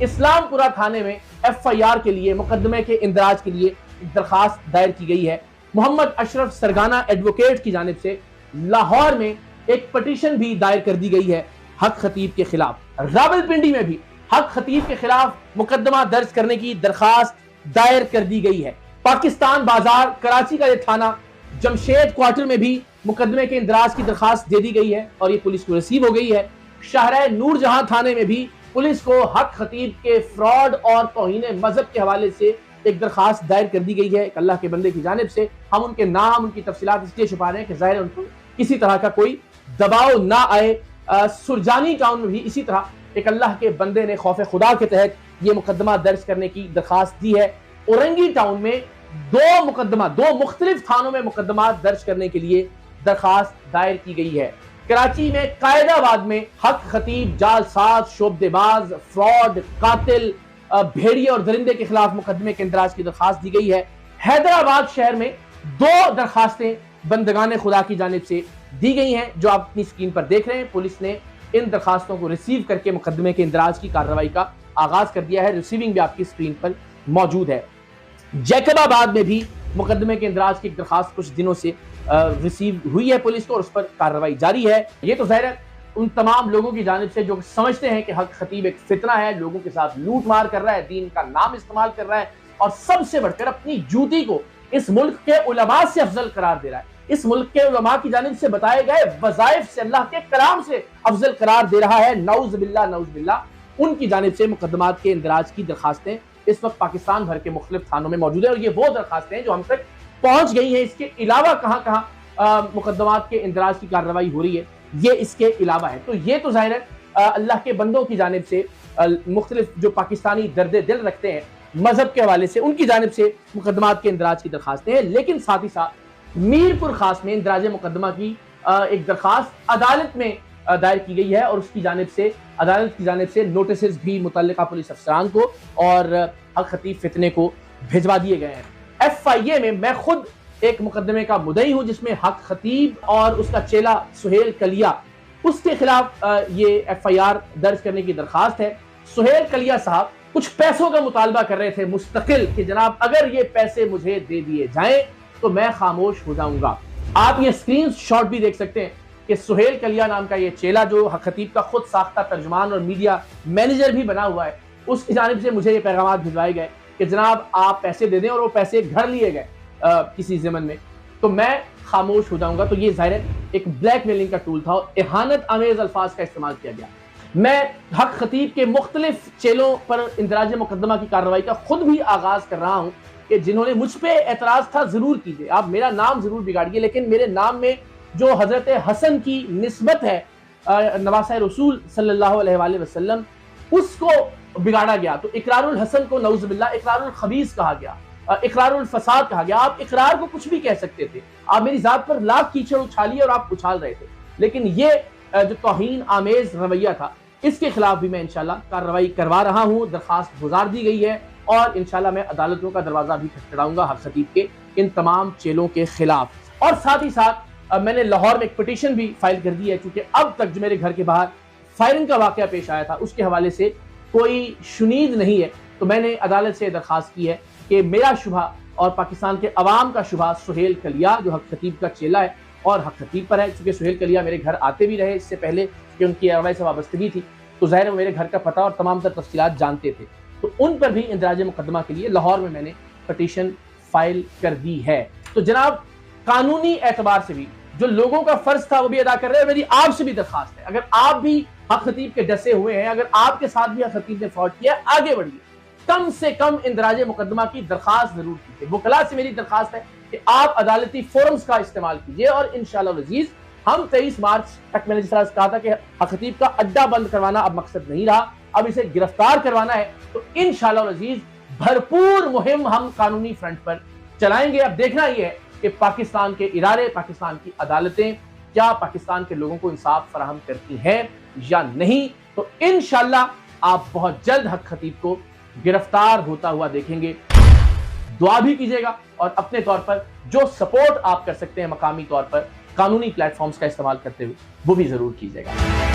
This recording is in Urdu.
اسلام پورہ تھانے میں FIR کے لیے مقدمے کے اندراج کے لیے ایک درخواست دائر کی گئی ہے۔ محمد اشرف سرگانہ ایڈوکیٹ کی جانب سے لاہور میں ایک پٹیشن بھی دائر کر دی گئی ہے حق خطیب کے خلاف۔ راولپنڈی میں بھی حق خطیب کے خلاف مقدمہ درج کرنے کی درخواست دائر کر دی گئی ہے۔ پاکستان بازار کراچی کا یہ تھانہ جمشید کوارٹر میں بھی مقدمے کے اندراج کی درخواست دے دی گئی ہے اور یہ پولیس کو ریسیو ہو گئی ہے۔ شاہراہ نور جہاں تھانے میں بھی پولیس کو حق خطیب کے فراڈ اور توہین مذہب کے حوالے سے ایک درخواست دائر کر دی گئی ہے ایک اللہ کے بندے کی جانب سے۔ ہم ان کے نام، ان کی تفصیلات اس لیے چھپا رہے ہیں کہ ظاہر ہے ان کو کسی طرح کا کوئی دباؤ نہ آئے۔ سرجانی ٹاؤن میں بھی اسی طرح ایک اللہ کے بندے نے خوف خدا کے تحت یہ مقدمہ درج کرنے کی درخواست دی ہے۔ اورنگی ٹاؤن میں دو مختلف تھانوں میں مقدمات درج کرنے کے لیے درخواست دائر کی گئی ہے۔ کراچی میں قائد آباد میں حق خطیب، جعلساز، شعبدے باز، فراڈ، قاتل، بھیڑیے اور درندے کے خلاف مقدمے کے اندراج کی درخواست دی گئی ہے۔ حیدرآباد شہر میں 2 درخواستیں بندگان خدا کی جانب سے دی گئی ہیں جو آپ اپنی اسکرین پر دیکھ رہے ہیں۔ پولیس نے ان درخواستوں کو ریسیو کر کے مقدمے کے اندراج کی کارروائی کا آغاز کر دیا ہے۔ ریسیونگ بھی آپ کی اسکرین پر موجود ہے۔ جیکب آباد میں بھی مقدمے کے اندراج کی ایک درخواست کچھ دنوں سے ریسیو ہوئی ہے پولیس کو اور اس پر کارروائی جاری ہے۔ یہ تو ظاہر ہے ان تمام لوگوں کی جانب سے جو سمجھتے ہیں کہ حق خطیب ایک فتنہ ہے، لوگوں کے ساتھ لوٹ مار کر رہا ہے، دین کا نام استعمال کر رہا ہے اور سب سے بڑھ کر اپنی جوتی کو اس ملک کے علماء سے افضل قرار دے رہا ہے، اس ملک کے علماء کی جانب سے بتائے گئے وظائف سے، اللہ کے کلام سے افضل قرار دے رہا ہے۔ نعوذ باللہ نعوذ باللہ۔ ان کی جانب سے مقدمات کے اندراج کی درخواستیں اس وقت پاکستان بھر کے مختلف تھانوں میں موجود ہیں اور یہ وہ درخواستیں ہیں جو ہم تک پہنچ گئی ہیں۔ اس کے علاوہ کہاں مقدمات کے اندراج کی کارروائی ہو رہی ہے، یہ اس کے علاوہ ہے۔ تو یہ تو ظاہر ہے اللہ کے بندوں کی جانب سے مختلف جو پاکستانی درد دل رکھتے ہیں مذہب کے حوالے سے، ان کی جانب سے مقدمات کے اندراج کی درخواستیں ہیں۔ لیکن ساتھ ہی ساتھ میرپور خاص میں اندراج مقدمہ کی ایک درخواست عدالت میں دائر کی گئی ہے اور اس کی جانب سے عدالت کی جانب سے نوٹسز بھی متعلقہ پولیس افسران کو اور حق خطیب فتنے کو بھجوا دیے گئے ہیں۔ FIA میں میں خود ایک مقدمے کا مدعی ہوں جس میں حق خطیب اور اس کا چیلا سہیل کلیا، اس کے خلاف یہ FIR درج کرنے کی درخواست ہے۔ سہیل کلیا صاحب کچھ پیسوں کا مطالبہ کر رہے تھے مستقل کہ جناب اگر یہ پیسے مجھے دے دیے جائیں تو میں خاموش ہو جاؤں گا۔ آپ یہ اسکرین شاٹ بھی دیکھ سکتے ہیں کہ سہیل کلیا نام کا یہ چیلا جو حق خطیب کا خود ساختہ ترجمان اور میڈیا مینیجر بھی بنا ہوا ہے، اس کی جانب سے مجھے یہ پیغامات بھجوائے گئے کہ جناب آپ پیسے دے دیں اور وہ پیسے گھر لیے گئے کسی ضمن میں تو میں خاموش ہو جاؤں گا۔ تو یہ ظاہر ہے ایک بلیک میلنگ کا ٹول تھا اور اہانت آمیز الفاظ کا استعمال کیا گیا۔ میں حق خطیب کے مختلف چیلوں پر اندراج مقدمہ کی کارروائی کا خود بھی آغاز کر رہا ہوں کہ جنہوں نے مجھ پہ اعتراض تھا ضرور کیجئے، آپ میرا نام ضرور بگاڑیے، لیکن میرے نام میں جو حضرت حسن کی نسبت ہے نواسہ رسول صلی اللہ علیہ وآلہ وسلم، اس کو بگاڑا گیا۔ تو اقرار الحسن کو نعوذ باللہ اقرار الخبیث کہا گیا، اقرار الفساد کہا گیا۔ آپ اقرار کو کچھ بھی کہہ سکتے تھے، آپ میری ذات پر لاکھ کیچڑ اچھالیے اور آپ اچھال رہے تھے، لیکن یہ جو توہین آمیز رویہ تھا اس کے خلاف بھی میں انشاءاللہ کارروائی کروا رہا ہوں۔ درخواست گزار دی گئی ہے اور انشاءاللہ میں عدالتوں کا دروازہ بھی کھٹکھٹاؤں گا حق خطیب کے ان تمام چیلوں کے خلاف۔ اور ساتھ ہی ساتھ میں نے لاہور میں ایک پٹیشن بھی فائل کر دی ہے کیونکہ اب تک جو میرے گھر کے باہر فائرنگ کا واقعہ پیش آیا تھا اس کے حوالے سے کوئی شنید نہیں ہے، تو میں نے عدالت سے درخواست کی ہے کہ میرا شبہ اور پاکستان کے عوام کا شبہ سہیل کلیا جو حق خطیب کا چیلا ہے اور حق خطیب پر ہے، چونکہ سہیل کلیا میرے گھر آتے بھی رہے اس سے پہلے کہ ان کی عوام سے وابستگی تھی، تو ظاہر ہے وہ میرے گھر کا پتہ اور تمام تر تفصیلات جانتے تھے، تو ان پر بھی اندراج مقدمہ کے لیے لاہور میں نے پٹیشن فائل کر دی ہے۔ تو جناب قانونی اعتبار سے بھی جو لوگوں کا فرض تھا وہ بھی ادا کر رہے ہیں، میری آپ سے بھی درخواست ہے اگر آپ بھی حق خطیب کے ڈسے ہوئے ہیں، اگر آپ کے ساتھ بھی حق خطیب نے فراڈ کیا ہے، آگے بڑھیے، کم سے کم اندراج مقدمہ کی درخواست ضرور کیجیے۔ وکلاء سے میری درخواست ہے کہ آپ عدالتی فورمز کا استعمال کیجیے اور انشاءاللہ العزیز ہم 23 مارچ تک میں نے جس طرح کہا تھا کہ حق خطیب کا اڈا بند کروانا اب مقصد نہیں رہا، اب اسے گرفتار کروانا ہے، تو انشاءاللہ العزیز بھرپور مہم ہم قانونی فرنٹ پر چلائیں گے۔ اب دیکھنا یہ ہے کہ پاکستان کے ادارے، پاکستان کی عدالتیں کیا پاکستان کے لوگوں کو انصاف فراہم کرتی ہیں یا نہیں، تو انشاءاللہ آپ بہت جلد حق خطیب کو گرفتار ہوتا ہوا دیکھیں گے۔ دعا بھی کیجیے گا اور اپنے طور پر جو سپورٹ آپ کر سکتے ہیں مقامی طور پر قانونی پلیٹ فارمز کا استعمال کرتے ہوئے وہ بھی ضرور کیجیے گا۔